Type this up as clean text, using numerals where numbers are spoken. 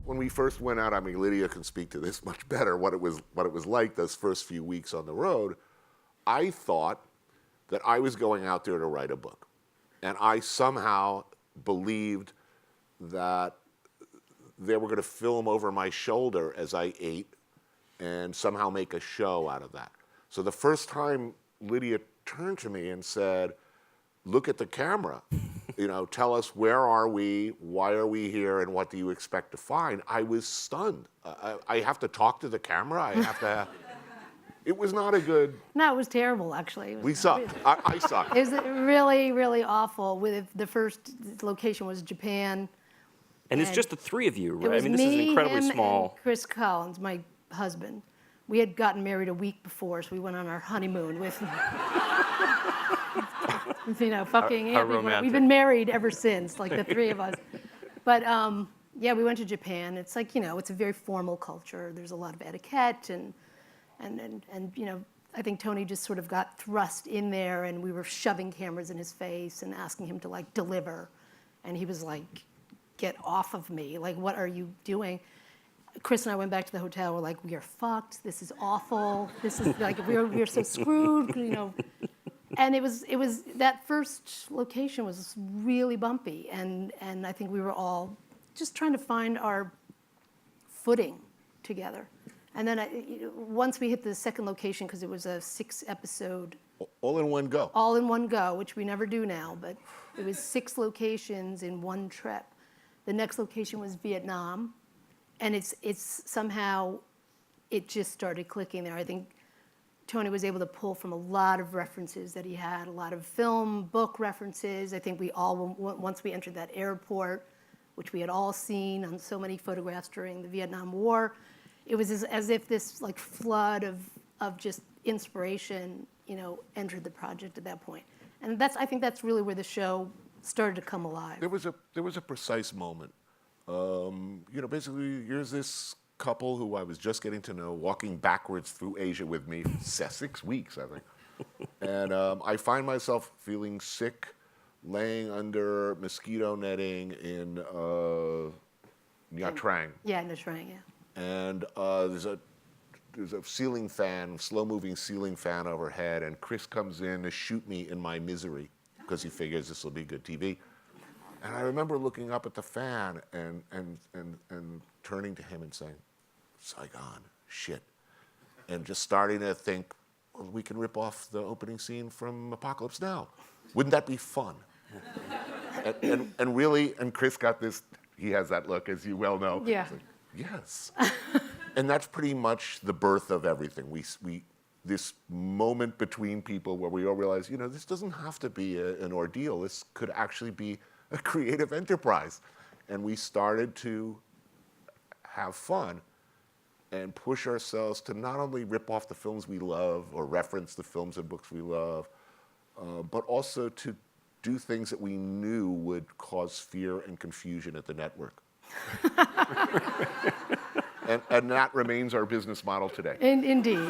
when we first went out, I mean, Lydia can speak to this much better, what it was like those first few weeks on the road. I thought that I was going out there to write a book. And I somehow believed that they were going to film over my shoulder as I ate and somehow make a show out of that. So the first time Lydia turned to me and said, look at the camera, tell us where are we, why are we here, and what do you expect to find? I was stunned. I have to talk to the camera. I have to. It was not a good. No, it was terrible, actually. We sucked. I sucked. It was really, really awful. The first location was Japan. And it's just the three of you, right? It was this is incredibly him, small. and Chris Collins, my husband. We had gotten married a week before, so we went on our honeymoon with, fucking How everyone. romantic. We've been married ever since, like the three of us. But yeah, we went to Japan. It's like, it's a very formal culture. There's a lot of etiquette and I think Tony just sort of got thrust in there, and we were shoving cameras in his face and asking him to deliver. And he was like, get off of me. Like, what are you doing? Chris and I went back to the hotel. We're like, we are fucked. This is awful. This is like, we're so screwed, And it was that first location was really bumpy. And I think we were all just trying to find our footing together. And then once we hit the second location, because it was a 6-episode. All in one go. All in one go, which we never do now, but it was 6 locations in one trip. The next location was Vietnam, and it's somehow, it just started clicking there. I think Tony was able to pull from a lot of references that he had, a lot of film, book references. I think we all, once we entered that airport, which we had all seen on so many photographs during the Vietnam War, it was as if this flood of just inspiration, entered the project at that point. And I think that's really where the show started to come alive. There was a precise moment. Basically, here's this couple who I was just getting to know, walking backwards through Asia with me for 6 weeks, I think. And I find myself feeling sick, laying under mosquito netting in Nha Trang. Yeah, Nha Trang, yeah. And there's a ceiling fan, slow-moving ceiling fan overhead, and Chris comes in to shoot me in my misery because he figures this will be good TV. And I remember looking up at the fan and turning to him and saying, Saigon, shit. And just starting to think, well, we can rip off the opening scene from Apocalypse Now. Wouldn't that be fun? and really, and Chris got this, he has that look, as you well know. Yeah. Yes. And that's pretty much the birth of everything. This moment between people where we all realize, this doesn't have to be an ordeal. This could actually be a creative enterprise. And we started to have fun and push ourselves to not only rip off the films we love or reference the films and books we love, but also to do things that we knew would cause fear and confusion at the network. and that remains our business model today. Indeed.